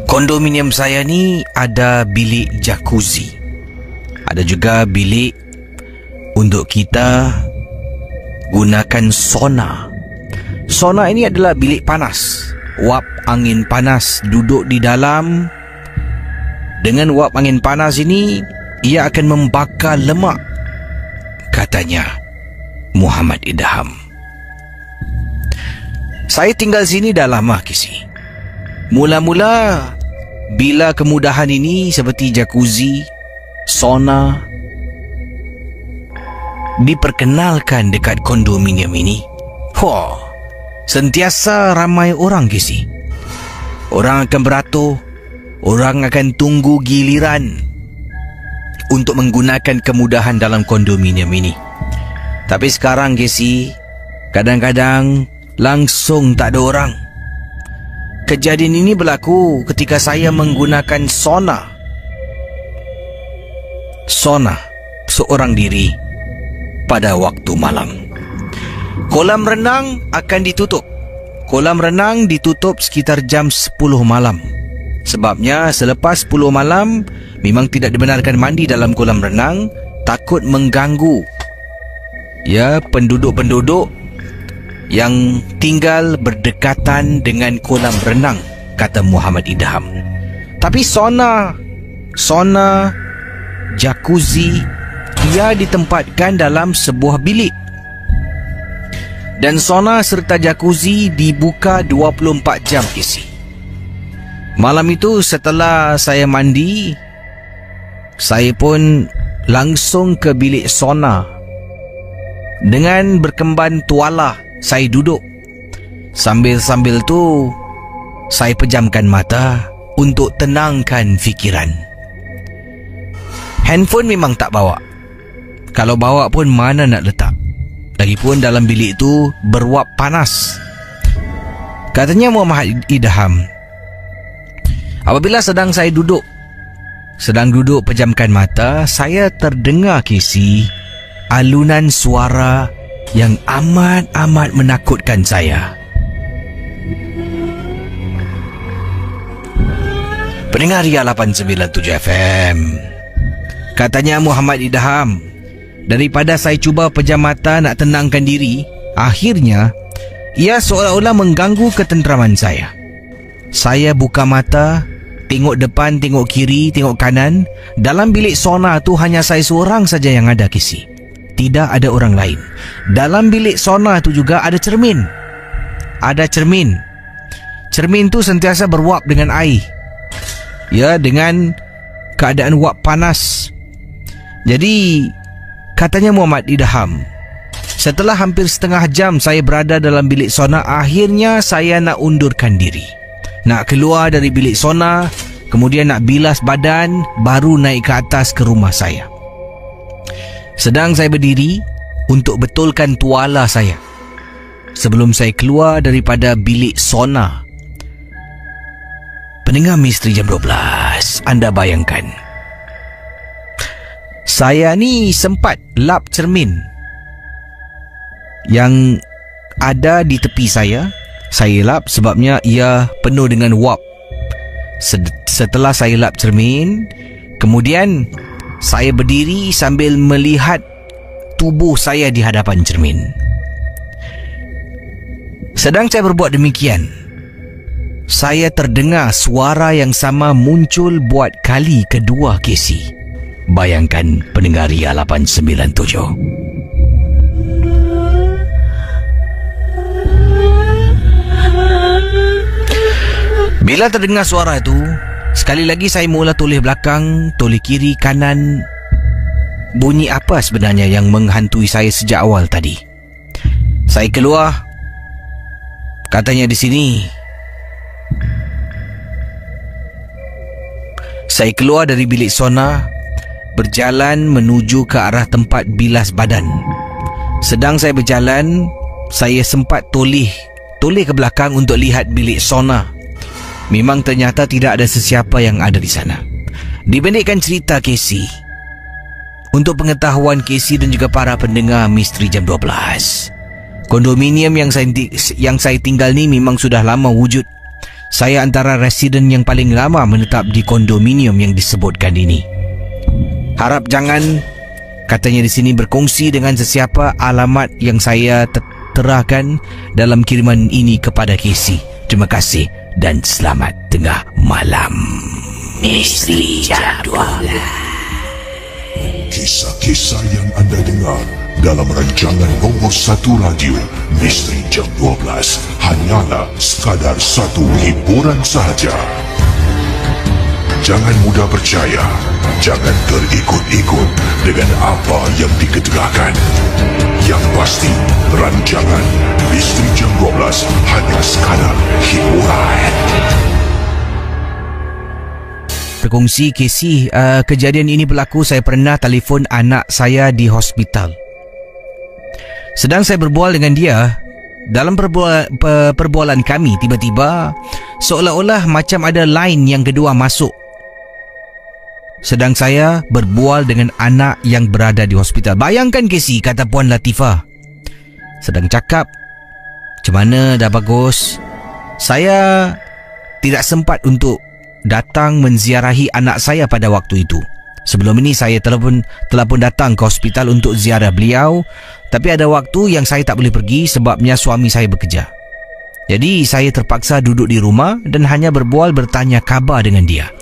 Kondominium saya ni ada bilik jacuzzi. Ada juga bilik untuk kita gunakan sauna. Sauna ini adalah bilik panas. Wap angin panas duduk di dalam. Dengan wap angin panas ini, ia akan membakar lemak, katanya Muhammad Idham. Saya tinggal sini dah lama, Kisi. Mula-mula bila kemudahan ini seperti jacuzzi, sauna diperkenalkan dekat kondominium ini, sentiasa ramai orang, Kisi. Orang akan beratur, orang akan tunggu giliran untuk menggunakan kemudahan dalam kondominium ini. Tapi sekarang, Kisi, kadang-kadang langsung tak ada orang. Kejadian ini berlaku ketika saya menggunakan sauna. Sauna seorang diri pada waktu malam. Kolam renang akan ditutup. Kolam renang ditutup sekitar jam 10 malam. Sebabnya selepas 10 malam memang tidak dibenarkan mandi dalam kolam renang, takut mengganggu penduduk-penduduk yang tinggal berdekatan dengan kolam renang, kata Muhammad Idham. Tapi sauna, jacuzzi, ia ditempatkan dalam sebuah bilik. Dan sauna serta jacuzzi dibuka 24 jam, isi. Malam itu setelah saya mandi, saya pun langsung ke bilik sauna. Dengan berkemban tuala, saya duduk. Sambil-sambil tu, saya pejamkan mata untuk tenangkan fikiran. Handphone memang tak bawa. Kalau bawa pun mana nak letak. Lagipun dalam bilik itu berwap panas. Katanya Muhammad Idham, apabila sedang duduk pejamkan mata, saya terdengar, Kisi, alunan suara yang amat menakutkan saya. Pendengar Ria 897 FM, katanya Muhammad Idham, daripada saya cuba pejam mata nak tenangkan diri, akhirnya ia seolah-olah mengganggu ketenteraman saya. Saya buka mata, tengok depan, tengok kiri, tengok kanan. Dalam bilik sauna tu hanya saya seorang saja yang ada, Kisi. Tidak ada orang lain. Dalam bilik sauna tu juga ada cermin. Ada cermin. Cermin tu sentiasa berwap dengan air. Ya, dengan keadaan wap panas. Jadi, katanya Muhammad Idham, setelah hampir setengah jam saya berada dalam bilik sauna, akhirnya saya nak undurkan diri. Nak keluar dari bilik sauna, kemudian nak bilas badan, baru naik ke atas ke rumah saya. Sedang saya berdiri untuk betulkan tuala saya sebelum saya keluar daripada bilik sauna. Pendengar Misteri Jam 12, anda bayangkan, saya ni sempat lap cermin yang ada di tepi saya. Saya lap sebabnya ia penuh dengan wap. Setelah saya lap cermin, kemudian saya berdiri sambil melihat tubuh saya di hadapan cermin. Sedang saya berbuat demikian, saya terdengar suara yang sama muncul buat kali kedua, Kesi. Bayangkan pendengar Ria 897. Bila terdengar suara itu, sekali lagi saya mula toleh belakang, toleh kiri, kanan. Bunyi apa sebenarnya yang menghantui saya sejak awal tadi? Saya keluar. Katanya di sini. Saya keluar dari bilik sauna, berjalan menuju ke arah tempat bilas badan. Sedang saya berjalan, saya sempat toleh ke belakang untuk lihat bilik sauna. Memang ternyata tidak ada sesiapa yang ada di sana. Dibandingkan cerita Casey, untuk pengetahuan Casey dan juga para pendengar Misteri Jam 12, kondominium yang saya tinggal ni memang sudah lama wujud. Saya antara residen yang paling lama menetap di kondominium yang disebutkan ini. Harap jangan, katanya di sini, berkongsi dengan sesiapa alamat yang saya terahkan dalam kiriman ini kepada Casey. Terima kasih dan selamat tengah malam. Misteri Jam 12. Kisah-kisah yang anda dengar dalam rancangan nombor 1 radio Misteri Jam 12 hanyalah sekadar satu hiburan sahaja. Jangan mudah percaya, jangan terikut-ikut dengan apa yang diketerahkan. Yang pasti, rancangan Misteri Jam 12 hanya sekadar hiburan. Berkongsi Casey, kejadian ini berlaku, saya pernah telefon anak saya di hospital. Sedang saya berbual dengan dia, dalam perbualan kami tiba-tiba seolah-olah macam ada line yang kedua masuk. Sedang saya berbual dengan anak yang berada di hospital. Bayangkan Casey, kata Puan Latifah. Sedang cakap, macam mana dah bagus. Saya tidak sempat untuk datang menziarahi anak saya pada waktu itu. Sebelum ini saya telah pun datang ke hospital untuk ziarah beliau, tapi ada waktu yang saya tak boleh pergi sebabnya suami saya bekerja. Jadi saya terpaksa duduk di rumah dan hanya berbual bertanya khabar dengan dia.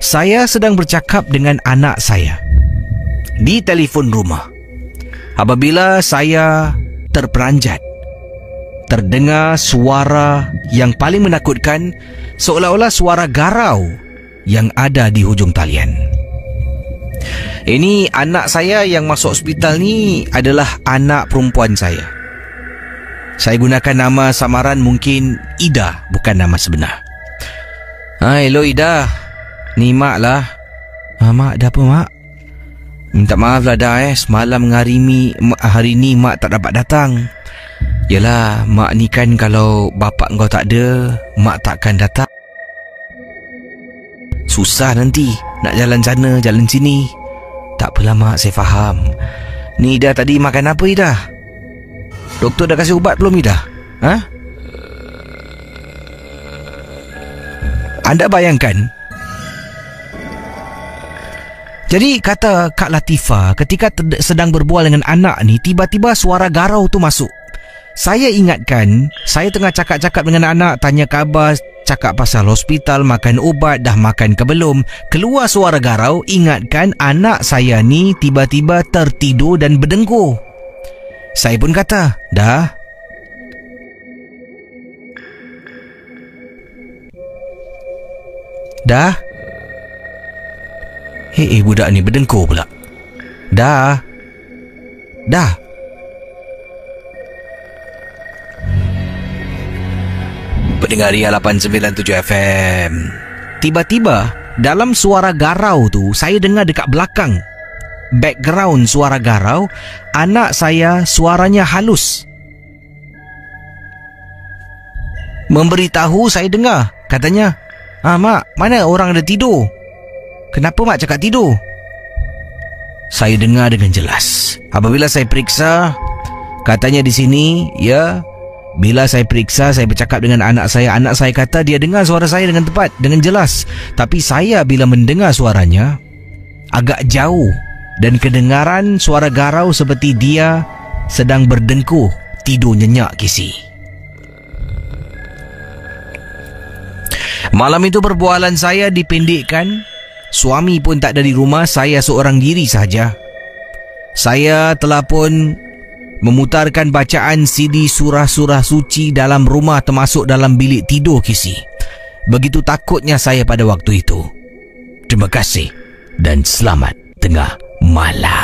Saya sedang bercakap dengan anak saya di telefon rumah. Apabila saya terperanjat, terdengar suara yang paling menakutkan, seolah-olah suara garau yang ada di hujung talian. Ini anak saya yang masuk hospital ni adalah anak perempuan saya. Saya gunakan nama samaran, mungkin Ida, bukan nama sebenar. Hello Ida, ni Mak lah. Mak, ada apa Mak? Minta maaf lah dah semalam hari ni Mak tak dapat datang. Yalah, Mak ni kan kalau bapak kau tak ada, Mak takkan datang. Susah nanti nak jalan sana, jalan sini. Tak apalah Mak, saya faham. Ni Ida tadi makan apa Ida? Doktor dah kasih ubat belum Ida? Ha? Anda bayangkan. Jadi kata Kak Latifah, ketika sedang berbual dengan anak ni, tiba-tiba suara garau tu masuk. Saya ingatkan, saya tengah cakap-cakap dengan anak, tanya khabar, cakap pasal hospital, makan ubat, dah makan ke belum. Keluar suara garau, ingatkan anak saya ni tiba-tiba tertidur dan berdengkur. Saya pun kata, dah. Dah. Budak ni berdengkur pula. Dah. Dah. Pendengar Ria 897 FM. Tiba-tiba dalam suara garau tu, saya dengar dekat belakang, background suara garau, anak saya suaranya halus memberitahu saya dengar. Katanya, Mak, mana orang ada tidur? Kenapa Mak cakap tidur? Saya dengar dengan jelas. Apabila saya periksa, katanya di sini, ya, bila saya periksa, saya bercakap dengan anak saya kata dia dengar suara saya dengan tepat, dengan jelas. Tapi saya bila mendengar suaranya agak jauh dan kedengaran suara garau seperti dia sedang berdengkur, tidur nyenyak Casey. Malam itu perbualan saya dipendekkan. Suami pun tak ada di rumah, saya seorang diri sahaja. Saya telah pun memutarkan bacaan CD surah-surah suci dalam rumah, termasuk dalam bilik tidur Casey. Begitu takutnya saya pada waktu itu. Terima kasih dan selamat tengah malam.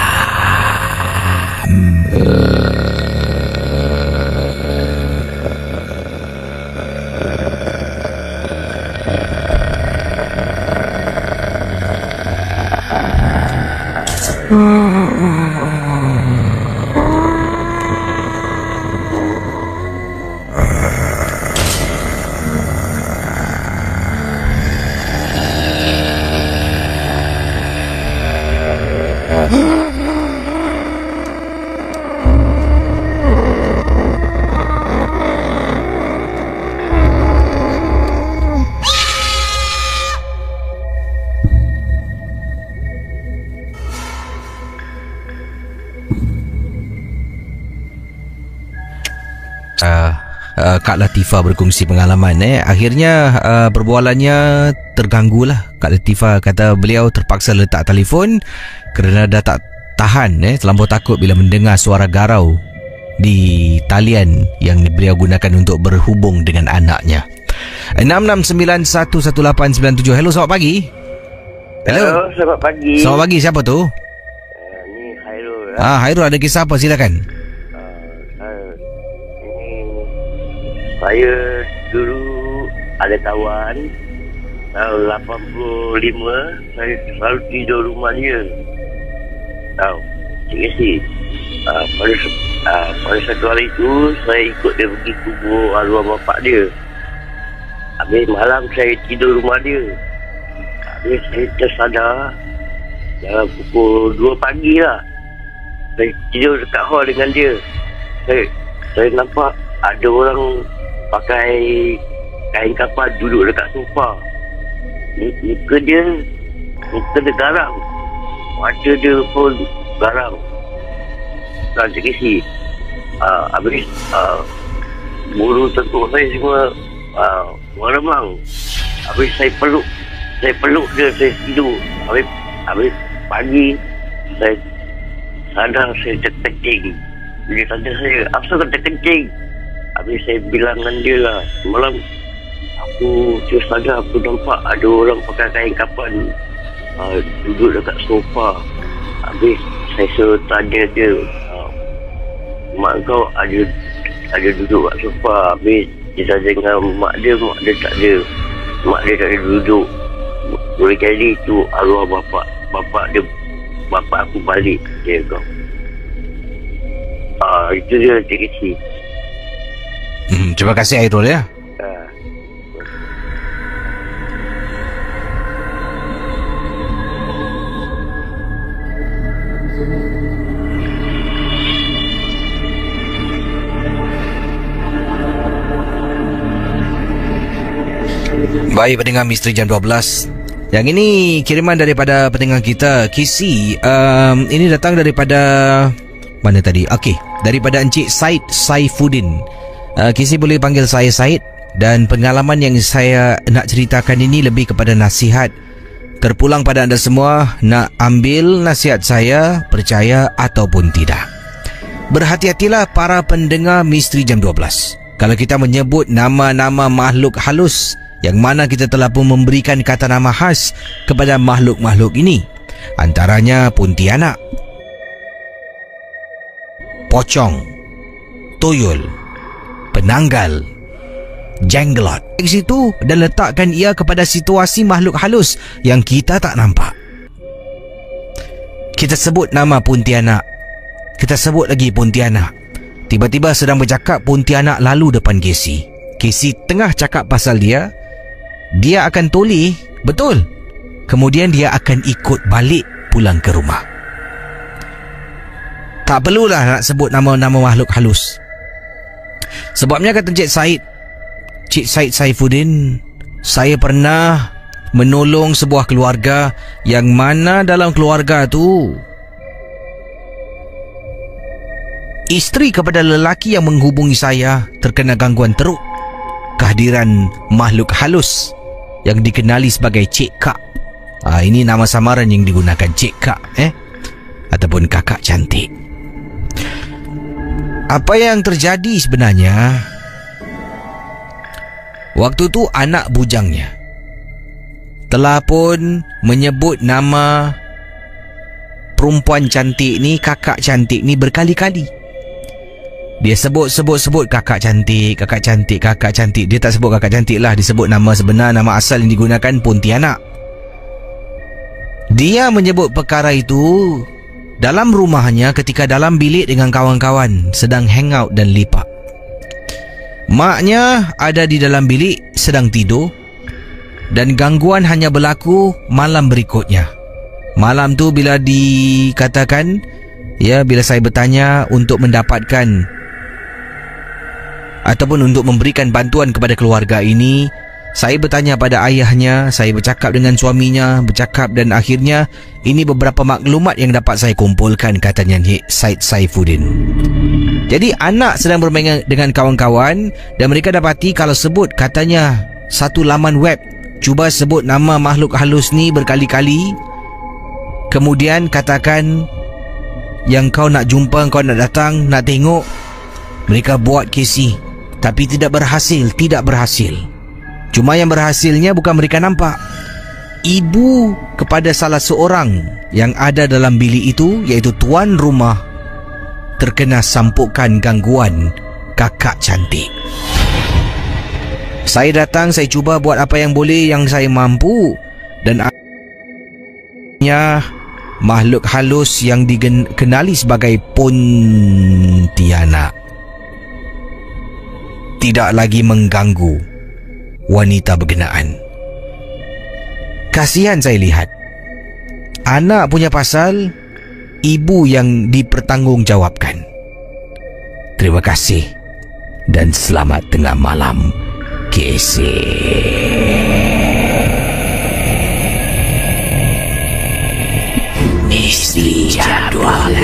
Kak Latifah berkongsi pengalaman. Akhirnya perbualannya terganggulah. Kak Latifah kata beliau terpaksa letak telefon kerana dah tak tahan, terlampau takut bila mendengar suara garau di talian yang beliau gunakan untuk berhubung dengan anaknya. 66911897. Hello, selamat pagi. Hello, selamat pagi. Selamat pagi, siapa tu? Ni Hairul. Hairul, ada kisah apa? Silakan. Saya dulu ada kawan tahun 85, saya selalu tidur rumah dia. Tahu, Cik Yesi. Pada satu hari itu saya ikut dia pergi kubur arwah bapak dia. Habis malam saya tidur rumah dia. Habis saya tersadar dalam pukul 2 pagi lah. Saya tidur dekat hall dengan dia. Saya nampak ada orang pakai kain kapal duduk dekat sofa. Muka dia garang. Mata dia pun garang. Dan Cik Kisi, habis bulu tentuk saya semua meremang. Habis saya peluk dia, saya tidur. Habis pagi saya sadar saya terkencing. Dia tanya saya, apa kau terkencing? Habis saya bilang dengan dia lah, semalam aku terus sadar aku nampak ada orang pakai kain kapan duduk dekat sofa. Habis saya suruh tanya dia, mak kau ada duduk kat sofa. Habis dia tanya dengan mak dia tak ada. Mak dia tak ada duduk. Boleh jadi itu arwah bapak aku balik dia kau. Itu dia Cik Kisi. Terima kasih Hairul ya. Baik, pendengar Misteri Jam 12. Yang ini kiriman daripada pendengar kita Kisi. Ini datang daripada mana tadi? Okey, daripada Encik Said Saifuddin. Kisi boleh panggil saya Said. Dan pengalaman yang saya nak ceritakan ini lebih kepada nasihat. Terpulang pada anda semua, nak ambil nasihat saya, percaya ataupun tidak. Berhati-hatilah para pendengar Misteri Jam 12. Kalau kita menyebut nama-nama makhluk halus, yang mana kita telah pun memberikan kata nama khas kepada makhluk-makhluk ini. Antaranya Pontianak, Pocong, Tuyul, Penanggal, Jenglot. Di situ dan letakkan ia kepada situasi makhluk halus yang kita tak nampak. Kita sebut nama Pontianak. Kita sebut lagi Pontianak. Tiba-tiba sedang bercakap, Pontianak lalu depan Casey. Casey tengah cakap pasal dia. Dia akan toleh, betul. Kemudian dia akan ikut balik pulang ke rumah. Tak perlulah nak sebut nama-nama makhluk halus. Sebabnya kata Cik Said Saifuddin, saya pernah menolong sebuah keluarga yang mana dalam keluarga tu isteri kepada lelaki yang menghubungi saya terkena gangguan teruk. Kehadiran makhluk halus yang dikenali sebagai Cik Kak. Ini nama samaran yang digunakan, Cik Kak, ataupun kakak cantik. Apa yang terjadi sebenarnya, waktu tu anak bujangnya telah pun menyebut nama perempuan cantik ni, kakak cantik ni berkali-kali. Dia sebut kakak cantik. Dia tak sebut kakak cantik lah. Dia sebut nama sebenar, nama asal yang digunakan Pontianak. Dia menyebut perkara itu dalam rumahnya ketika dalam bilik dengan kawan-kawan sedang hangout dan lipat. Maknya ada di dalam bilik sedang tidur. Dan gangguan hanya berlaku malam berikutnya. Malam tu bila dikatakan, bila saya bertanya untuk mendapatkan ataupun untuk memberikan bantuan kepada keluarga ini, saya bertanya pada ayahnya, saya bercakap dengan suaminya, dan akhirnya ini beberapa maklumat yang dapat saya kumpulkan, katanya Said Saifuddin. Jadi anak sedang bermain dengan kawan-kawan dan mereka dapati kalau sebut katanya satu laman web, cuba sebut nama makhluk halus ni berkali-kali, kemudian katakan yang kau nak jumpa, kau nak datang, nak tengok. Mereka buat KC tapi tidak berhasil. Cuma yang berhasilnya bukan mereka nampak. Ibu kepada salah seorang yang ada dalam bilik itu, iaitu tuan rumah, terkena sampukan gangguan kakak cantik. Saya datang, saya cuba buat apa yang boleh, yang saya mampu, dan akhirnya makhluk halus yang dikenali sebagai Pontianak tidak lagi mengganggu wanita berkenaan. Kasihan saya lihat. Anak punya pasal, ibu yang dipertanggungjawabkan. Terima kasih dan selamat tengah malam, KC. Misteri Jam 12.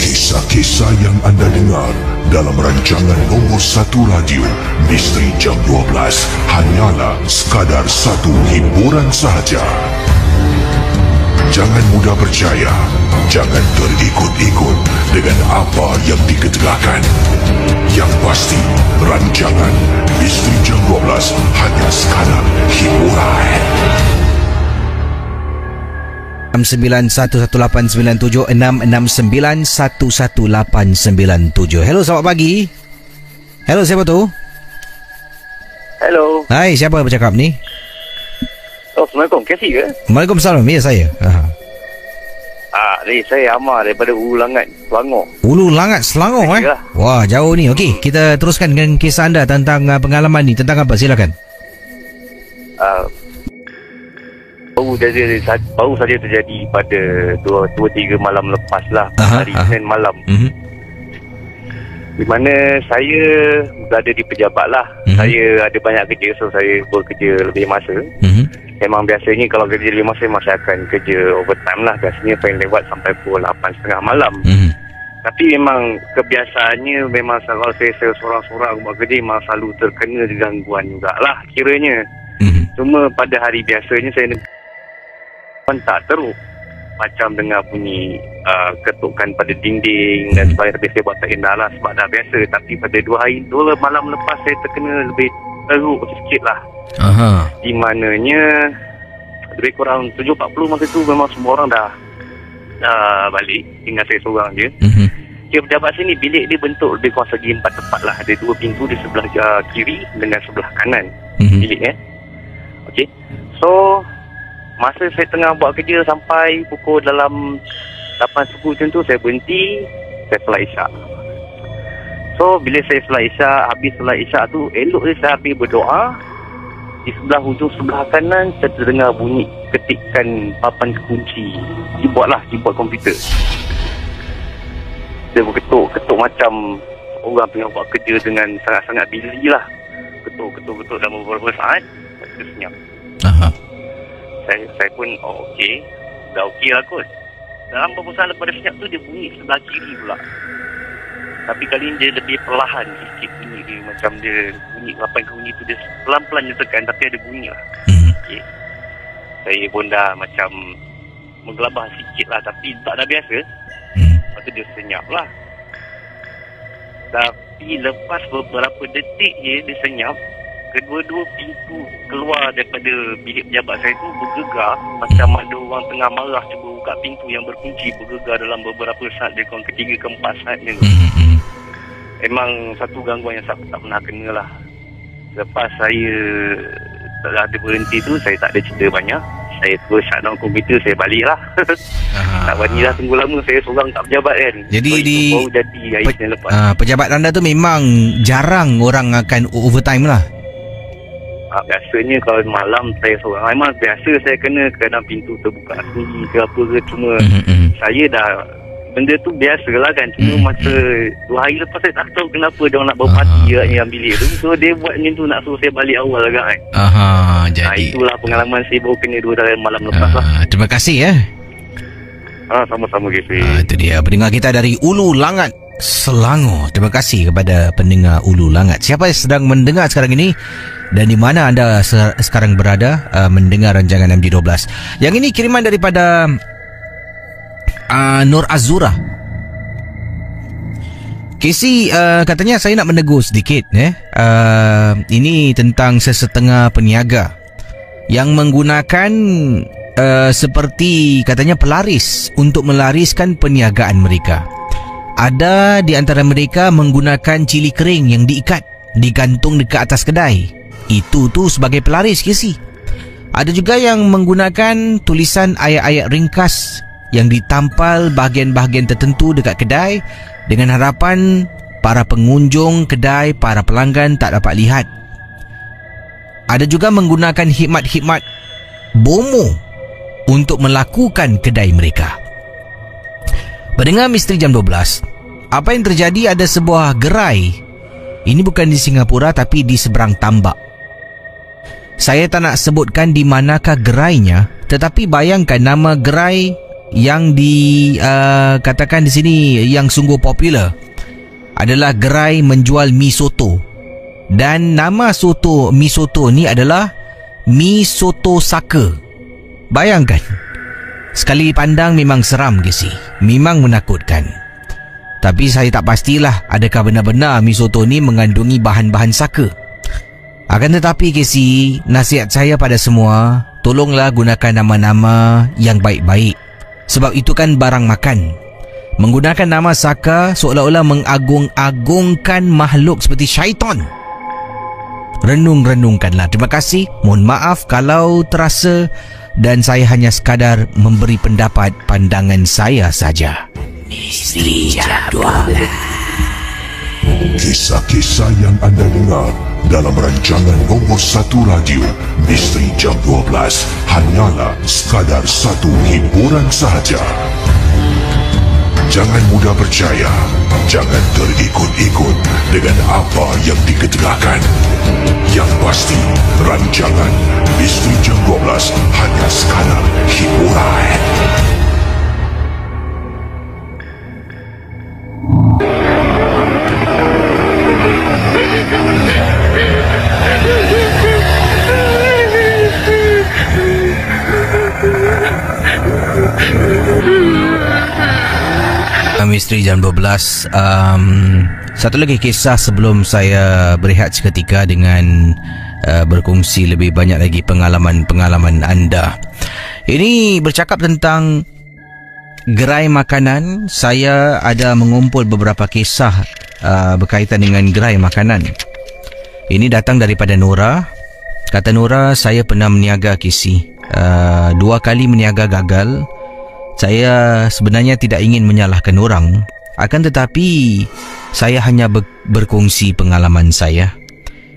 Kisah-kisah yang anda dengar dalam rancangan nombor 1 radio Misteri Jam 12 hanyalah sekadar satu hiburan sahaja. Jangan mudah percaya, jangan terikut-ikut dengan apa yang diketegakkan. Yang pasti, rancangan Misteri Jam 12 hanya sekadar hiburan. 6911897 6691897. Hello, selamat pagi. Hello, siapa tu? Hello. Hai, siapa bercakap ni? Assalamualaikum, Kasih ke? Waalaikumsalam, ya saya. Saya Amar daripada Ulu Langat, Selangor. Ulu Langat, Selangor Ya. Wah, jauh ni. Okey, kita teruskan dengan kisah anda tentang pengalaman ni. Tentang apa? Silakan. Baru saja terjadi pada 2-3 malam lepas lah. Hari Senin malam. Di mana saya berada di pejabat lah. Saya ada banyak kerja, so saya bekerja lebih masa. Memang biasanya kalau kerja lebih masa, saya akan kerja overtime lah. Biasanya paling lewat sampai pukul 8.30 malam. Tapi memang kebiasaannya, memang kalau saya seorang-seorang buat kerja, memang selalu terkena gangguan jugalah kiranya. Cuma pada hari biasanya saya tak teruk, macam dengar bunyi ketukan pada dinding dan sebagainya. Tapi saya buat tak indah lah sebab dah biasa. Tapi pada 2 malam lepas saya terkena lebih teruk sikit lah. Di mananya lebih kurang 7.40 masa tu memang semua orang dah balik, tinggal saya seorang je. Pejabat sini bilik dia bentuk lebih kurang segi 4 tempat lah. Ada 2 pintu di sebelah kiri dengan sebelah kanan bilik Okey. So masa saya tengah buat kerja sampai pukul dalam 8 subuh macam tu, saya berhenti, saya solat isyak. So bila saya solat isyak, habis solat isyak tu, elok je saya habis berdoa. Di sebelah hujung sebelah kanan, saya terdengar bunyi ketikan papan kunci. Keyboard komputer. Dia berketuk macam orang tengah buat kerja dengan sangat-sangat busy lah. Ketuk dalam beberapa saat, saya senyap. Saya pun okey, dah okey lah kot. Dalam beberapa saat lepas senyap tu, dia bunyi sebelah kiri pula. Tapi kali ni dia lebih perlahan sikit bunyi dia. Macam dia bunyi papan kunci tu, dia pelan-pelan dia tekan tapi ada bunyi lah. Okay. Saya pun dah macam menggelabah sikit lah, tapi tak dah biasa. Lepas tu dia senyap lah. Tapi lepas beberapa detik je dia senyap, kedua-dua pintu keluar daripada bilik pejabat saya tu bergegar. Macam ada orang tengah marah cuba buka pintu yang berkunci, bergegar dalam beberapa saat, dia kurang ketiga ke 4 saat je. Memang satu gangguan yang saya tak pernah kena lah. Lepas saya tak ada berhenti tu, saya tak ada cerita banyak. Saya terus shutdown komputer, saya balik lah. Tak berani lah tunggu lama, saya seorang tak pejabat kan. Jadi so, baru jadi hari Senin lepas. Pejabat anda tu memang jarang orang akan overtime lah. Biasanya kalau malam saya seorang, memang biasa saya kena kadang pintu terbuka sendiri ke apa ke. Cuma saya dah, benda tu biasa lah kan. Cuma masa 2 hari lepas saya tak tahu kenapa dia nak berparti yang bilik tu. So dia buat macam tu nak suruh saya balik awal lah kan. Jadi itulah pengalaman saya baru kena 2 hari malam lepas lah. Terima kasih ya. Sama-sama Gesri. Itu dia pendengar kita dari Ulu Langat, Selangor. Terima kasih kepada pendengar Ulu Langat. Siapa yang sedang mendengar sekarang ini dan di mana anda sekarang berada mendengar rancangan MG12. Yang ini kiriman daripada Nur Azura. Casey, katanya saya nak menegur sedikit. Ini tentang sesetengah peniaga yang menggunakan seperti katanya pelaris untuk melariskan perniagaan mereka. Ada di antara mereka menggunakan cili kering yang diikat, digantung dekat atas kedai. Itu sebagai pelaris, Casey. Ada juga yang menggunakan tulisan ayat-ayat ringkas yang ditampal bahagian-bahagian tertentu dekat kedai dengan harapan para pengunjung kedai, para pelanggan tak dapat lihat. Ada juga menggunakan khidmat-khidmat bomo untuk melakukan kedai mereka. Pendengar Misteri Jam 12, apa yang terjadi, ada sebuah gerai. Ini bukan di Singapura tapi di seberang tambak. Saya tak nak sebutkan di manakah gerainya, tetapi bayangkan nama gerai yang katakan di sini yang sungguh popular adalah gerai menjual mi soto. Dan nama mi soto ni adalah Mi Soto Saka. Bayangkan, sekali pandang memang seram, Casey. Memang menakutkan. Tapi saya tak pastilah adakah benar-benar mi soto ni mengandungi bahan-bahan saka. Akan tetapi, Casey, nasihat saya pada semua, tolonglah gunakan nama-nama yang baik-baik. Sebab itu kan barang makan. Menggunakan nama saka seolah-olah mengagung-agungkan makhluk seperti syaitan. Renung-renungkanlah. Terima kasih. Mohon maaf kalau terasa dan saya hanya sekadar memberi pendapat pandangan saya saja. Misteri Jam 12. Kisah-kisah yang anda dengar dalam rancangan nombor 1 radio Misteri Jam 12 hanyalah sekadar satu hiburan sahaja. Jangan mudah percaya, jangan terikut-ikut dengan apa yang diketerahkan. Yang pasti, rancangan Misteri Jam 12 hanya sekadar hiburan. Misteri Jam 12. Satu lagi kisah sebelum saya berehat seketika dengan berkongsi lebih banyak lagi pengalaman-pengalaman anda. Ini bercakap tentang gerai makanan. Saya ada mengumpul beberapa kisah berkaitan dengan gerai makanan. Ini datang daripada Nora. Kata Nora, saya pernah meniaga, Casey. 2 kali meniaga gagal. Saya sebenarnya tidak ingin menyalahkan orang, akan tetapi saya hanya berkongsi pengalaman saya.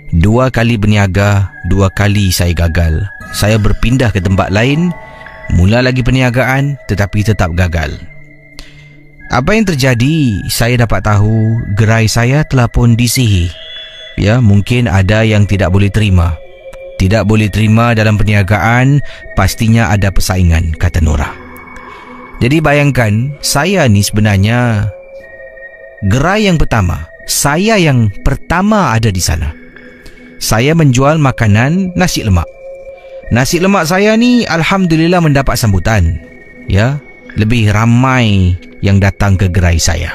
2 kali berniaga, 2 kali saya gagal. Saya berpindah ke tempat lain, mula lagi perniagaan tetapi tetap gagal. Apa yang terjadi? Saya dapat tahu gerai saya telah pun disihir. Ya, mungkin ada yang tidak boleh terima. Tidak boleh terima dalam perniagaan, pastinya ada persaingan, kata Nora. Jadi bayangkan, saya ni sebenarnya gerai yang pertama. Saya yang pertama ada di sana. Saya menjual makanan nasi lemak. Nasi lemak saya ni alhamdulillah mendapat sambutan. Ya, lebih ramai yang datang ke gerai saya.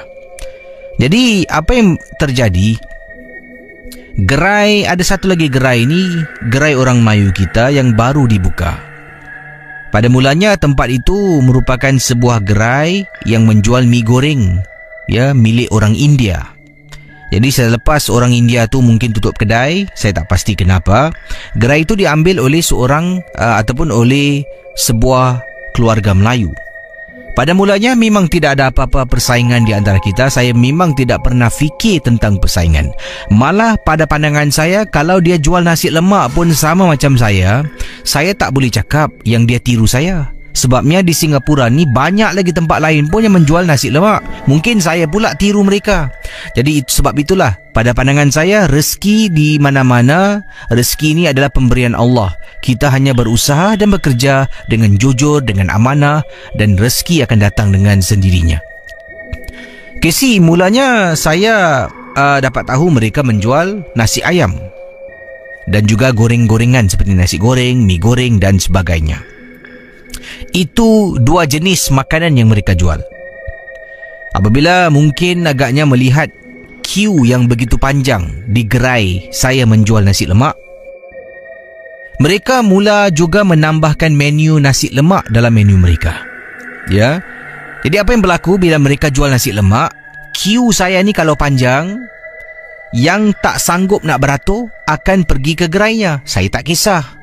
Jadi apa yang terjadi? Ada satu lagi gerai ni, gerai orang Melayu kita yang baru dibuka. Pada mulanya tempat itu merupakan sebuah gerai yang menjual mi goreng, ya, milik orang India. Jadi selepas orang India tu mungkin tutup kedai, saya tak pasti kenapa, gerai itu diambil oleh ataupun oleh sebuah keluarga Melayu. Pada mulanya memang tidak ada apa-apa persaingan di antara kita. Saya memang tidak pernah fikir tentang persaingan. Malah pada pandangan saya, kalau dia jual nasi lemak pun sama macam saya tak boleh cakap yang dia tiru saya. Sebabnya di Singapura ni banyak lagi tempat lain pun yang menjual nasi lemak. Mungkin saya pula tiru mereka. Jadi sebab itulah, pada pandangan saya, rezeki di mana-mana, rezeki ini adalah pemberian Allah. Kita hanya berusaha dan bekerja dengan jujur, dengan amanah, dan rezeki akan datang dengan sendirinya. Casey, mulanya saya dapat tahu mereka menjual nasi ayam dan juga goreng-gorengan seperti nasi goreng, mi goreng dan sebagainya. Itu dua jenis makanan yang mereka jual. Apabila mungkin agaknya melihat queue yang begitu panjang di gerai saya menjual nasi lemak, mereka mula juga menambahkan menu nasi lemak dalam menu mereka. Ya. Jadi apa yang berlaku bila mereka jual nasi lemak, queue saya ni kalau panjang, yang tak sanggup nak beratur akan pergi ke gerainya. Saya tak kisah.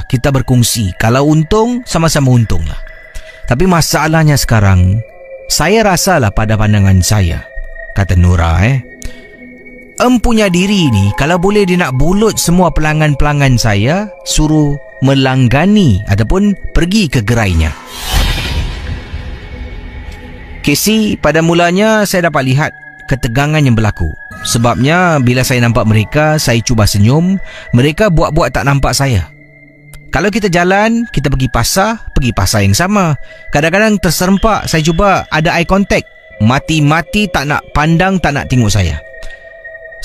Kita berkongsi. Kalau untung, sama-sama untung lah. Tapi masalahnya sekarang, saya rasalah pada pandangan saya, kata Nora, empunya diri ni kalau boleh dia nak bulut semua pelanggan-pelanggan saya, suruh melanggani ataupun pergi ke gerainya. Casey, pada mulanya saya dapat lihat ketegangan yang berlaku. Sebabnya bila saya nampak mereka, saya cuba senyum, mereka buat-buat tak nampak saya. Kalau kita jalan, kita pergi pasar yang sama. Kadang-kadang terserempak, saya cuba ada eye contact, mati-mati tak nak pandang, tak nak tengok saya.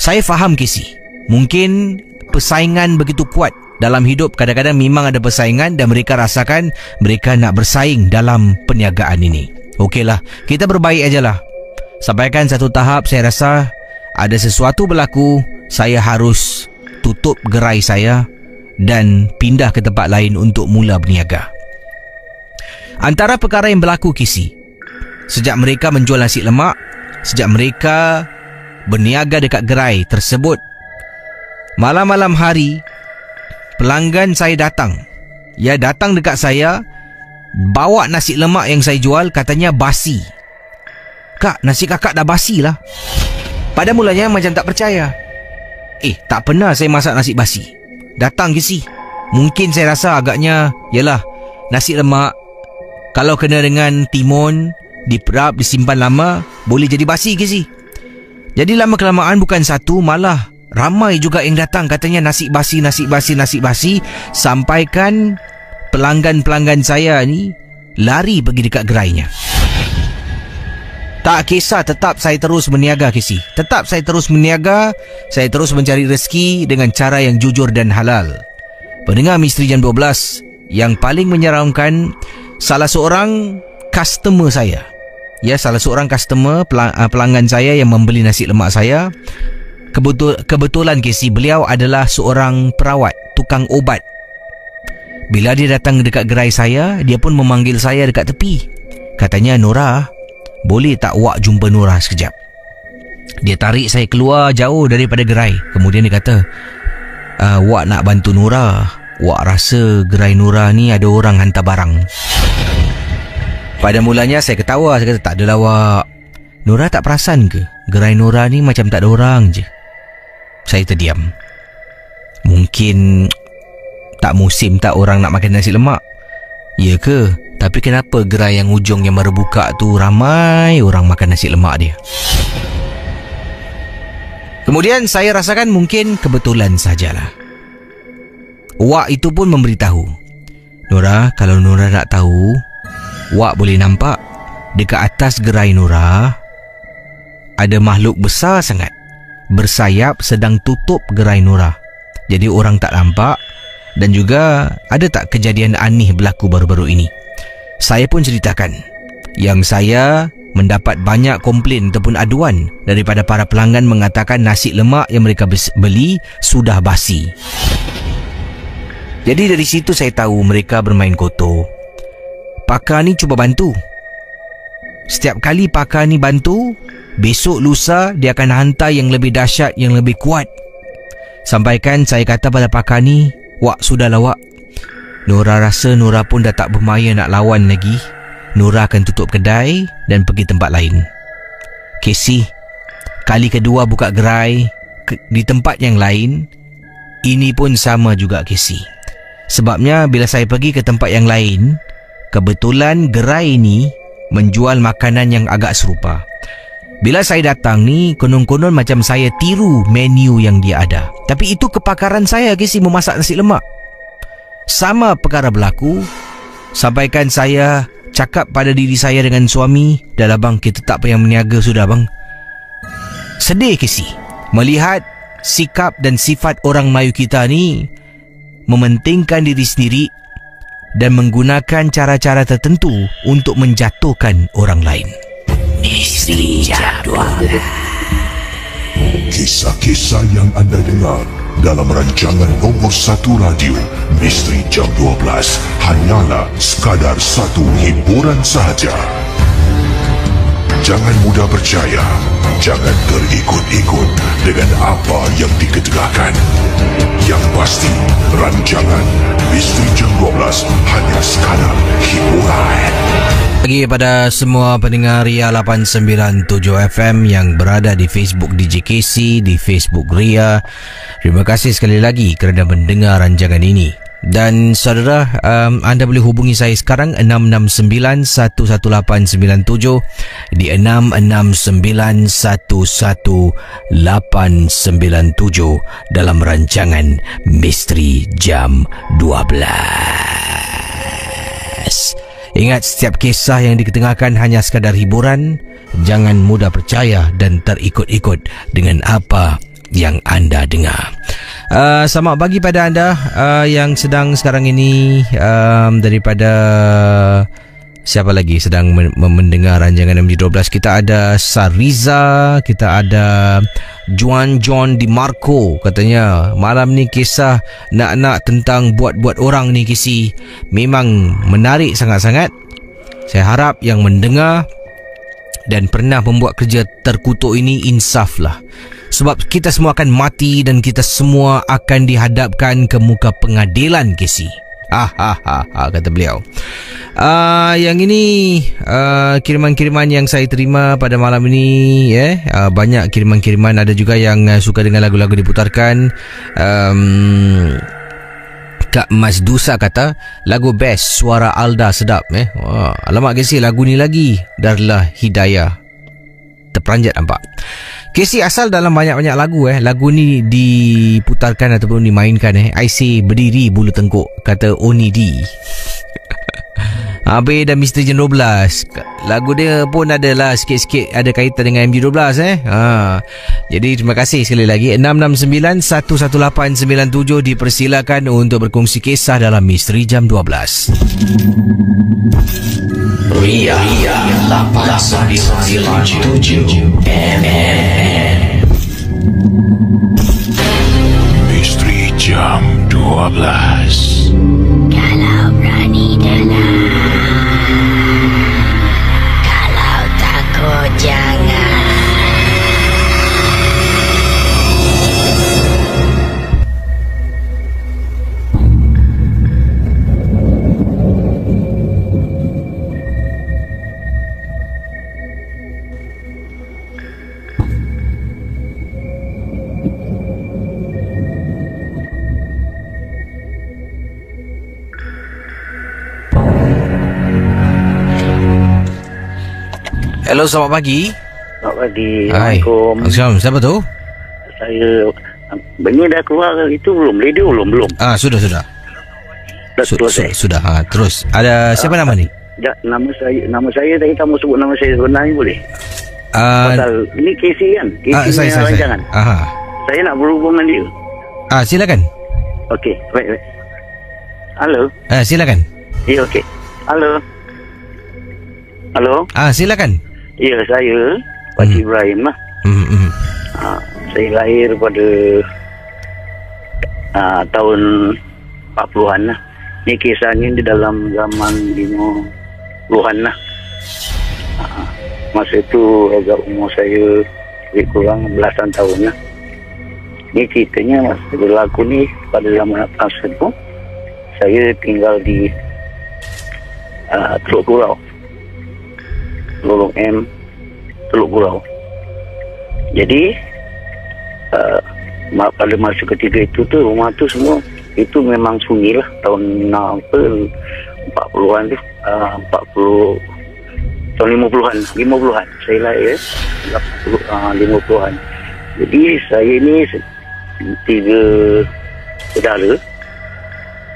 Saya faham, Casey, mungkin persaingan begitu kuat dalam hidup. Kadang-kadang memang ada persaingan dan mereka rasakan mereka nak bersaing dalam perniagaan ini. Okeylah, kita berbaik ajalah. Sampaikan satu tahap saya rasa ada sesuatu berlaku, saya harus tutup gerai saya dan pindah ke tempat lain untuk mula berniaga. Antara perkara yang berlaku, Casey, sejak mereka menjual nasi lemak, sejak mereka berniaga dekat gerai tersebut, malam-malam hari pelanggan saya datang. Ya, datang dekat saya, bawa nasi lemak yang saya jual, katanya basi. Kak, nasi kakak dah basi lah. Pada mulanya macam tak percaya. Tak pernah saya masak nasi basi. Datang ke si. Mungkin saya rasa agaknya, yalah, nasi lemak kalau kena dengan timun, diperap, disimpan lama, boleh jadi basi ke si. Jadi lama kelamaan bukan satu, malah ramai juga yang datang, katanya nasi basi, sampaikan pelanggan-pelanggan saya ni lari pergi dekat gerainya. Tak kisah, tetap saya terus berniaga, Casey. Tetap saya terus berniaga, saya terus mencari rezeki dengan cara yang jujur dan halal. Pendengar Misteri Jam 12, yang paling menyeramkan, salah seorang customer saya, salah seorang customer, pelanggan saya yang membeli nasi lemak saya, kebetulan, Casey, beliau adalah seorang perawat, tukang obat. Bila dia datang dekat gerai saya, dia pun memanggil saya dekat tepi. Katanya, Nora, boleh tak Wak jumpa Nora sekejap? Dia tarik saya keluar jauh daripada gerai. Kemudian dia kata, Wak nak bantu Nora. Wak rasa gerai Nora ni ada orang hantar barang. Pada mulanya saya ketawa. Saya kata, tak adalah Wak. Nora tak perasan ke? Gerai Nora ni macam tak ada orang je. Saya terdiam. Mungkin tak musim tak orang nak makan nasi lemak. Ya ke? Tapi kenapa gerai yang ujung yang baru buka tu ramai orang makan nasi lemak dia? Kemudian saya rasakan mungkin kebetulan sajalah. Wak itu pun memberitahu, Nora, kalau Nora nak tahu, Wak boleh nampak dekat atas gerai Nora ada makhluk besar sangat bersayap sedang tutup gerai Nora. Jadi orang tak nampak. Dan juga ada tak kejadian aneh berlaku baru-baru ini? Saya pun ceritakan yang saya mendapat banyak komplain ataupun aduan daripada para pelanggan mengatakan nasi lemak yang mereka beli sudah basi. Jadi dari situ saya tahu mereka bermain kotor. Pakar ni cuba bantu. Setiap kali pakar ni bantu, besok lusa dia akan hantar yang lebih dahsyat, yang lebih kuat. Sampaikan saya kata pada pakar ni, Wak, sudahlah Wak. Nora rasa Nora pun dah tak bermaya nak lawan lagi. Nora akan tutup kedai dan pergi tempat lain. Casey, kali kedua buka gerai di tempat yang lain, ini pun sama juga, Casey. Sebabnya bila saya pergi ke tempat yang lain, kebetulan gerai ni menjual makanan yang agak serupa. Bila saya datang ni, konon-konon macam saya tiru menu yang dia ada. Tapi itu kepakaran saya, Casey, memasak nasi lemak. Sama perkara berlaku Sampaikan saya cakap pada diri saya dengan suami, dah lah bang, kita tak payah meniaga sudah bang. Sedih Casey melihat sikap dan sifat orang Melayu kita ni mementingkan diri sendiri dan menggunakan cara-cara tertentu untuk menjatuhkan orang lain. Misteri Jam 12. Kisah-kisah yang anda dengar dalam rancangan nombor 1 radio Misteri Jam 12 hanyalah sekadar satu hiburan sahaja. Jangan mudah percaya, jangan terikut-ikut dengan apa yang dikedegakan. Yang pasti, rancangan Misteri Jam 12 hanya sekadar hiburan. Bagi pada semua pendengar Ria 897 FM yang berada di Facebook DJ KC, di Facebook Ria, terima kasih sekali lagi kerana mendengar rancangan ini. Dan saudara, anda boleh hubungi saya sekarang 669-11897 di 669-11897 dalam rancangan Misteri Jam 12. Ingat, setiap kisah yang diketengahkan hanya sekadar hiburan. Jangan mudah percaya dan terikut-ikut dengan apa yang anda dengar. Selamat pagi pada anda yang sedang sekarang ini daripada siapa lagi sedang mendengar rancangan MJ12. Kita ada Sariza, kita ada Juan John Di Marco. Katanya malam ni kisah nak tentang buat-buat orang ni Kisi memang menarik sangat-sangat. Saya harap yang mendengar dan pernah membuat kerja terkutuk ini insaflah. Sebab kita semua akan mati dan kita semua akan dihadapkan ke muka pengadilan, Casey. Kata beliau. Yang ini kiriman-kiriman yang saya terima pada malam ini. Banyak kiriman-kiriman. Ada juga yang suka dengan lagu-lagu diputarkan. Kak Mas Dusa kata lagu best, suara Alda sedap. Alamak Casey, lagu ni lagi Darlah Hidayah. Terperanjat nampak. Casey asal dalam banyak-banyak lagu lagu ni diputarkan ataupun dimainkan I say berdiri bulu tengkuk, kata Oni D. Habis dan Misteri Jam 12, lagu dia pun adalah sikit-sikit ada kaitan dengan MJ12 Jadi terima kasih sekali lagi. 669-11897 dipersilakan untuk berkongsi kisah dalam Misteri Jam 12. Ria 897 FM. Misteri Jam 12. Kalau berani dalam, kalau takut jangan. Hello, selamat pagi. Selamat pagi. Hai. Assalamualaikum. Siapa tu? Saya Benny dah keluar itu belum? Radio belum? Sudah. Dah terus Sudah. Terus. Ada siapa nama ni? Nama saya tadi kamu sebut nama saya sebenarnya boleh? Pasal ini Casey kan? Casey rancangan. Saya nak berhubung dengan dia. Silakan. Okey, baik. Halo. Silakan. Ya, okey. Halo. Silakan. Ya, saya Pakcik Ibrahim lah. Saya lahir pada tahun 40-an lah. Ni kisahnya di dalam zaman 50-an lah. Masa itu agak umur saya lebih kurang belasan tahun lah. Ni ceritanya masa berlaku ni pada zaman tersebut. Saya tinggal di Teluk Kurau, Lorong M, Teluk Kurau. Jadi pada masa ketiga itu tu rumah tu semua itu memang sunyi lah. Tahun 40-an tu 40 tahun 50-an saya lahir 50-an. Jadi saya ni 3 saudara.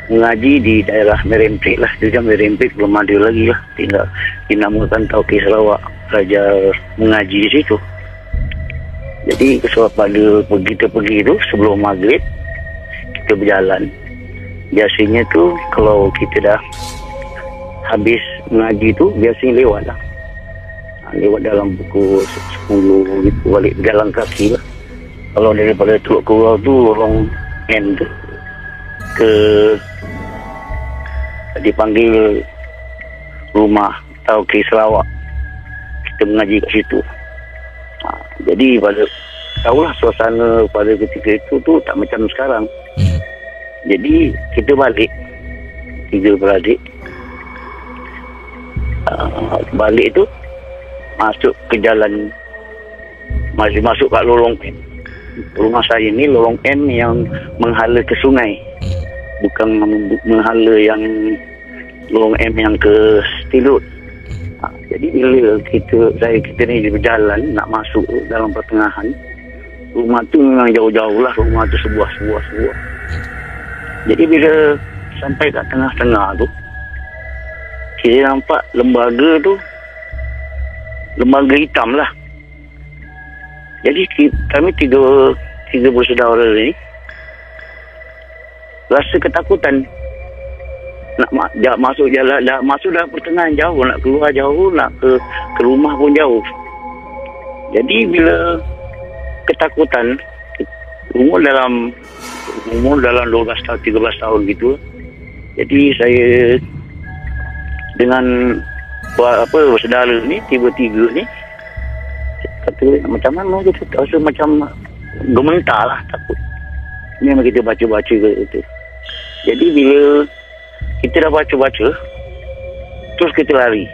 mengaji di daerah Merempit lah. Dia Merempit belum ada lagi lah. Tinggal dinamakan Tauqi Sarawak. Belajar mengaji di situ. Jadi pada kita pergi tu sebelum maghrib kita berjalan. Biasanya tu kalau kita dah habis mengaji tu biasanya lewat lah. Lewat dalam pukul 10 gitu, balik berjalan kaki lah. Kalau daripada Teluk Kurau tu lorong M tu ke dipanggil rumah Tauqi Sarawak, kita mengaji kat situ. Jadi tahulah suasana pada ketika itu tu tak macam sekarang. Jadi kita balik 3 beradik, balik tu masuk ke jalan, masuk kat lorong M. Rumah saya ni lorong M yang menghala ke sungai, bukan menghala yang lorong M yang ke Stilot. Jadi bila kita ni berjalan nak masuk dalam pertengahan, rumah tu memang jauh-jauh lah, rumah tu sebuah. Jadi bila sampai kat tengah-tengah tu, kita nampak lembaga hitam lah. Jadi kami tiga bersaudara ni rasa ketakutan. Nak masuk jalan, masuk dalam pertengahan jauh, nak keluar jauh, nak ke rumah pun jauh. Jadi bila ketakutan, umur dalam 12 tahun, 13 tahun gitu. Jadi saya dengan saudara ni, tiba-tiba ni kata macam mana kita rasa macam gementar lah, takut. Memang kita baca-baca gitu. Jadi bila kita dah baca-baca, terus kita lari.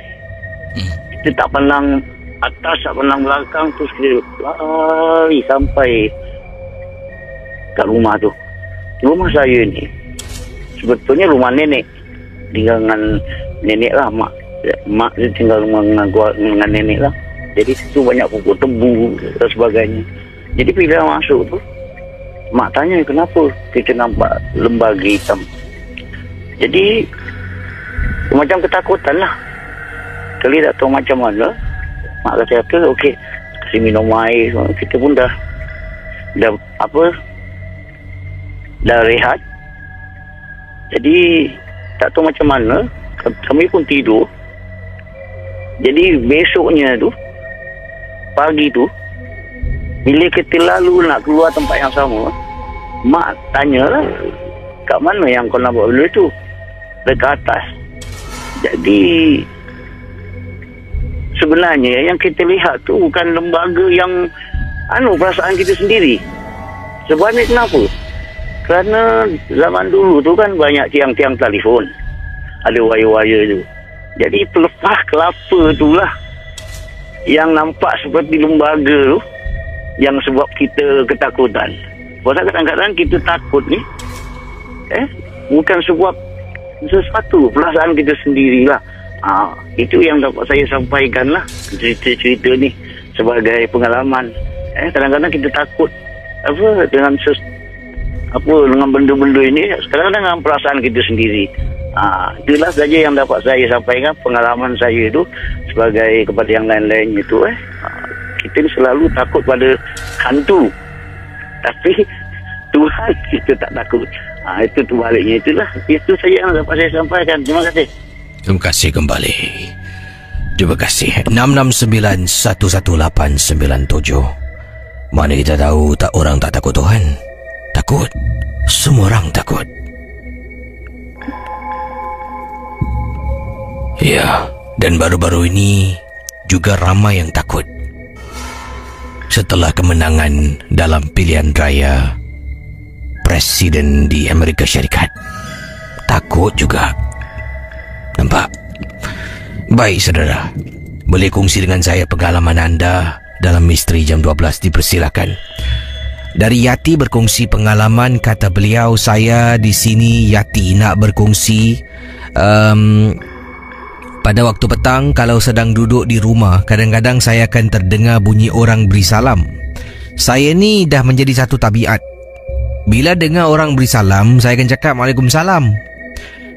Kita tak pandang atas, tak pandang belakang, terus kita lari sampai kat rumah tu. Rumah saya ni sebetulnya rumah nenek, tinggal dengan nenek lah. Mak dia tinggal dengan nenek lah. Jadi situ banyak pokok tebu dan sebagainya. Jadi bila masuk tu, mak tanya kenapa kita nampak lembaga hitam. Jadi macam ketakutan lah. Kali tak tahu macam mana, mak kata okey, kasih minum air. Kita pun dah rehat. Jadi tak tahu macam mana, kami pun tidur. Jadi besoknya tu, pagi tu, bila kita lalu nak keluar tempat yang sama, mak tanya lah, kat mana yang kau nampak benda tu? Dekat atas. Jadi sebenarnya yang kita lihat tu bukan lembaga yang perasaan kita sendiri. Sebabnya kenapa? Kerana zaman dulu tu kan banyak tiang-tiang telefon, ada wire-wire tu. Jadi pelepah kelapa tu lah yang nampak seperti lembaga tu yang sebab kita ketakutan. Pasal kadang-kadang kita takut ni bukan sebab sesuatu, perasaan kita sendirilah. Itu yang dapat saya sampaikan lah, cerita-cerita ni sebagai pengalaman. Kadang-kadang kita takut dengan benda-benda ini, kadang-kadang dengan perasaan kita sendiri. Itulah saja yang dapat saya sampaikan, pengalaman saya itu sebagai kepada yang lain-lain itu. Kita ni selalu takut pada hantu, tapi Tuhan kita tak takut. Itu baliknya, itulah. Itu saja yang dapat saya sampaikan. Terima kasih. Terima kasih kembali. Terima kasih. 669-11897. Mana kita tahu tak orang tak takut Tuhan. Takut. Semua orang takut. Ya, dan baru-baru ini juga ramai yang takut. Setelah kemenangan dalam pilihan raya Presiden di Amerika Syarikat, takut juga. Nampak? Baik saudara, boleh kongsi dengan saya pengalaman anda dalam Misteri Jam 12, dipersilakan. Dari Yati berkongsi pengalaman, kata beliau, saya di sini Yati nak berkongsi. Pada waktu petang kalau sedang duduk di rumah, kadang-kadang saya akan terdengar bunyi orang beri salam. Saya ni dah menjadi satu tabiat. Bila dengar orang beri salam, saya akan cakap Waalaikumsalam.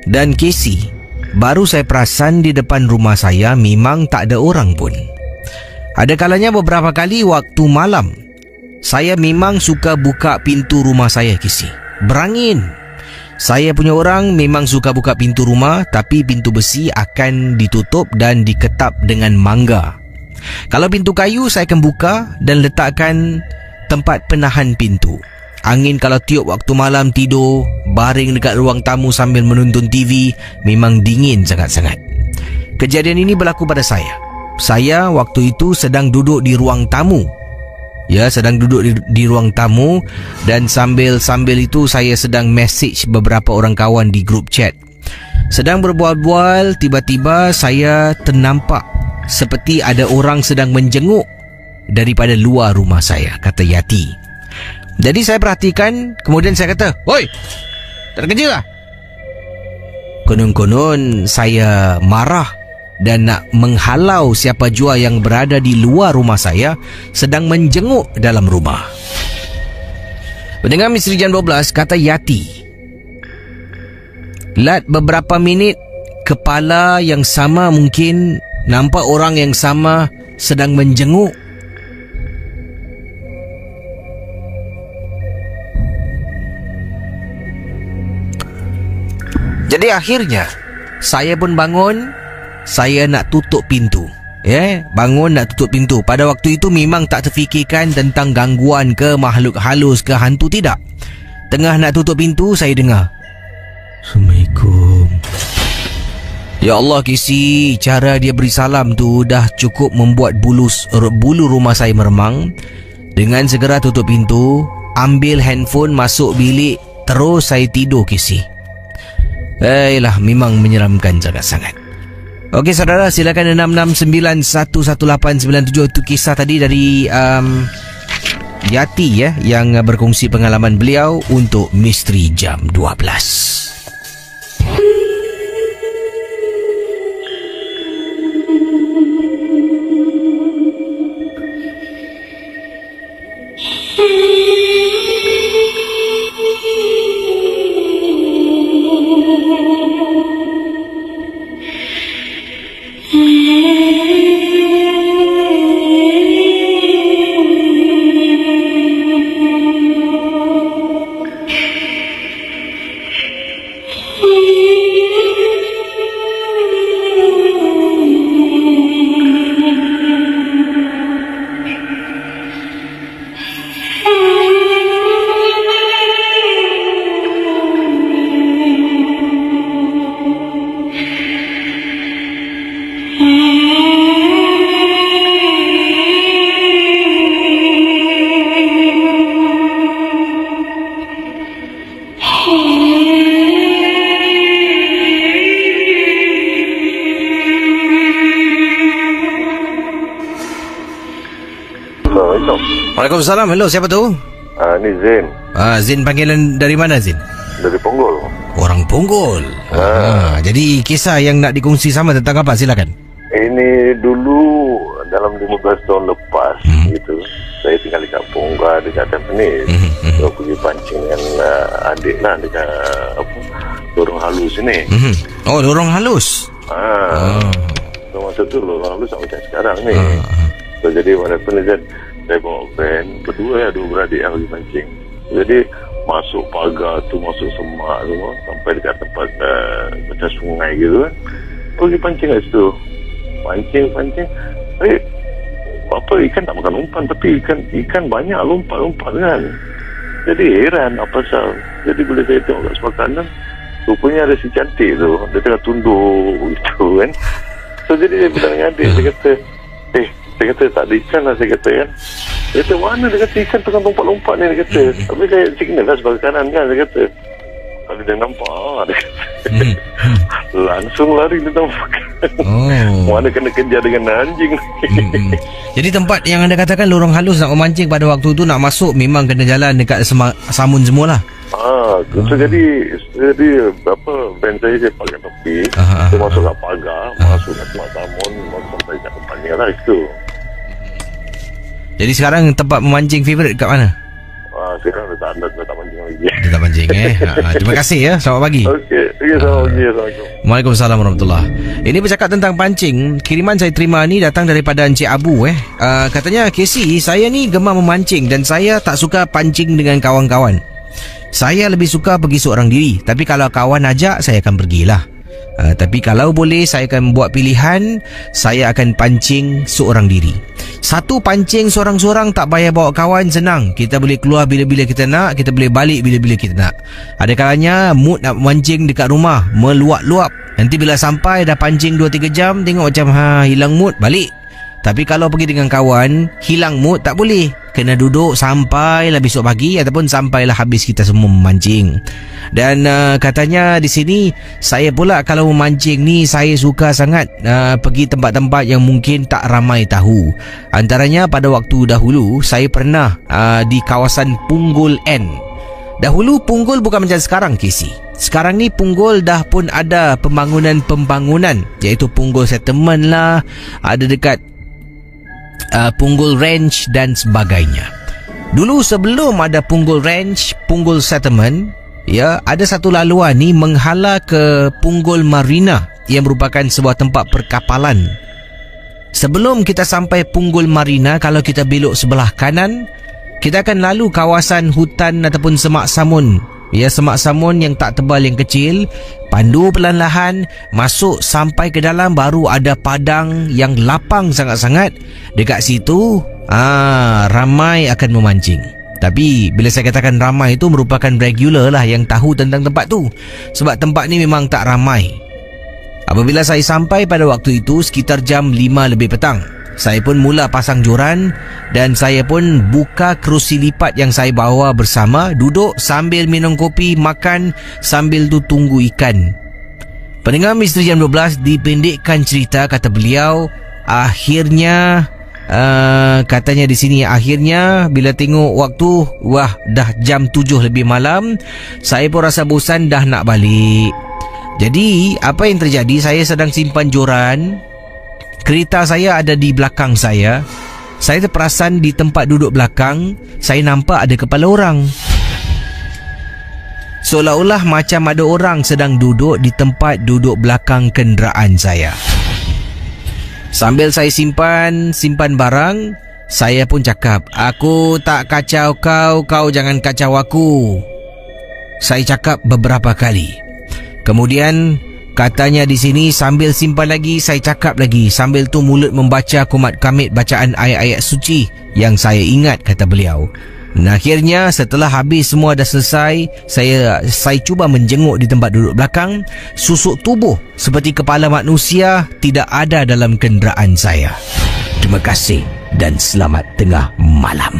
Dan Casey, baru saya perasan di depan rumah saya memang tak ada orang pun. Ada kalanya beberapa kali waktu malam, saya memang suka buka pintu rumah saya, Casey. Berangin. Saya punya orang memang suka buka pintu rumah, tapi pintu besi akan ditutup dan diketap dengan mangga. Kalau pintu kayu, saya akan buka dan letakkan tempat penahan pintu. Angin kalau tiup waktu malam tidur, baring dekat ruang tamu sambil menonton TV, memang dingin sangat-sangat. Kejadian ini berlaku pada saya. Saya waktu itu sedang duduk di ruang tamu. Sedang duduk di ruang tamu, dan sambil itu saya sedang message beberapa orang kawan di grup chat. Sedang berbual-bual, tiba-tiba saya ternampak seperti ada orang sedang menjenguk daripada luar rumah saya, kata Yati. Jadi saya perhatikan, kemudian saya kata, "Oi, tak ada kerja lah?" Konon-konon saya marah dan nak menghalau siapa jua yang berada di luar rumah saya sedang menjenguk dalam rumah. Pendengar Misteri Jam 12, kata Yati, lat beberapa minit, kepala yang sama mungkin nampak orang yang sama sedang menjenguk. Jadi akhirnya saya pun bangun. Saya nak tutup pintu. Bangun nak tutup pintu. Pada waktu itu memang tak terfikirkan tentang gangguan ke, makhluk halus ke, hantu, tidak. Tengah nak tutup pintu, saya dengar, "Assalamualaikum." Ya Allah, Kisi, cara dia beri salam tu dah cukup membuat bulu rumah saya meremang. Dengan segera tutup pintu, ambil handphone, masuk bilik, terus saya tidur, Kisi. Memang menyeramkan sangat-sangat. Okey saudara, silakan 66911897. Itu kisah tadi dari Yati yang berkongsi pengalaman beliau untuk Misteri Jam 12. Waalaikumsalam. Hello, siapa tu? Ni Zain. Zain, panggilan dari mana, Zain? Dari Punggol. Orang Punggol. Jadi kisah yang nak dikongsi sama tentang apa? Silakan. Ini dulu dalam 15 tahun lepas gitu. Saya tinggal di kampung dekat Tampines. Saya pergi pancing dengan adik lah dekat lorong halus ini. Oh, lorong halus. So, masa tu lorong halus macam sekarang ni. So, jadi mana pun saya bawa van berdua, dua beradik yang pergi pancing. Jadi masuk pagar tu, masuk semak semua sampai dekat tempat macam sungai gitu kan. Pergi pancing kat situ. Pancing. Ikan tak makan umpan, tapi ikan banyak lompat kan. Jadi heran apa pasal. Jadi bila saya tengok kat sebelah kanan, rupanya ada si cantik tu, dia tengah tunduk gitu kan. So jadi dia bilang dengan adik, dia kata, saya kata tak ada ikan lah, saya kata kan. Dia kata mana, dia kata ikan tengah lompat-lompat ni, dia kata. Tapi saya signal lah sebelah kanan kan, dia kata. Kalau dia nampak, dia kata. Langsung lari dia nampak. Mana kena kejar dengan anjing. Jadi tempat yang anda katakan lorong halus nak memancing pada waktu tu, nak masuk memang kena jalan dekat samun semua lah. So jadi van saya pakai tepi. Saya masuk kat pagar, masuk kat semak samun, masuk sampai kat depannya lah itu. Jadi sekarang tempat memancing favourite kat mana? Sekarang dah tak mancing lagi. Dah tak mancing Terima kasih ya. Selamat pagi. Okey. Assalamualaikum. Waalaikumsalam warahmatullahi. Ini bercakap tentang pancing. Kiriman saya terima ni datang daripada Encik Abu katanya, Casey, saya ni gemar memancing dan saya tak suka pancing dengan kawan-kawan. Saya lebih suka pergi seorang diri. Tapi kalau kawan ajak, saya akan pergilah. Tapi kalau boleh, saya akan buat pilihan. Saya akan pancing seorang diri. Satu, pancing seorang-seorang tak payah bawa kawan, senang. Kita boleh keluar bila-bila kita nak, kita boleh balik bila-bila kita nak. Ada kalanya mood nak mancing dekat rumah, meluap-luap. Nanti bila sampai dah pancing 2-3 jam, tengok macam hilang mood, balik. Tapi kalau pergi dengan kawan, hilang mood tak boleh. Kena duduk sampailah besok pagi ataupun sampailah habis kita semua memancing. Dan katanya di sini, saya pula kalau memancing ni, saya suka sangat pergi tempat-tempat yang mungkin tak ramai tahu. Antaranya pada waktu dahulu, saya pernah di kawasan Punggol N. Dahulu Punggol bukan macam sekarang, Casey. Sekarang ni Punggol dah pun ada pembangunan, iaitu Punggol Settlement lah, ada dekat Punggol Ranch dan sebagainya. Dulu sebelum ada Punggol Ranch, Punggol Settlement, ada satu laluan ni menghala ke Punggol Marina yang merupakan sebuah tempat perkapalan. Sebelum kita sampai Punggol Marina, kalau kita belok sebelah kanan, kita akan lalu kawasan hutan ataupun semak samun. Semak samun yang tak tebal, yang kecil. Pandu perlahan-lahan masuk sampai ke dalam, baru ada padang yang lapang sangat-sangat. Dekat situ ramai akan memancing. Tapi bila saya katakan ramai, itu merupakan regular lah yang tahu tentang tempat tu. Sebab tempat ni memang tak ramai. Apabila saya sampai pada waktu itu sekitar jam 5 lebih petang, saya pun mula pasang joran dan saya pun buka kerusi lipat yang saya bawa bersama, duduk sambil minum kopi, makan, sambil tu tunggu ikan. Pendengar Misteri Jam 12, dipendekkan cerita, kata beliau, akhirnya katanya di sini, akhirnya bila tengok waktu, dah jam 7 lebih malam, saya pun rasa bosan, dah nak balik. Jadi apa yang terjadi, saya sedang simpan joran. Kereta saya ada di belakang saya. Saya terperasan di tempat duduk belakang, saya nampak ada kepala orang. Seolah-olah macam ada orang sedang duduk di tempat duduk belakang kenderaan saya. Sambil saya simpan barang, saya pun cakap, aku tak kacau kau jangan kacau aku. Saya cakap beberapa kali. Kemudian katanya di sini, sambil simpan lagi, saya cakap lagi. Sambil tu mulut membaca kumat kamit bacaan ayat-ayat suci yang saya ingat, kata beliau. Dan akhirnya setelah habis semua dah selesai, saya cuba menjenguk di tempat duduk belakang. Susuk tubuh seperti kepala manusia tidak ada dalam kenderaan saya. Terima kasih dan selamat tengah malam.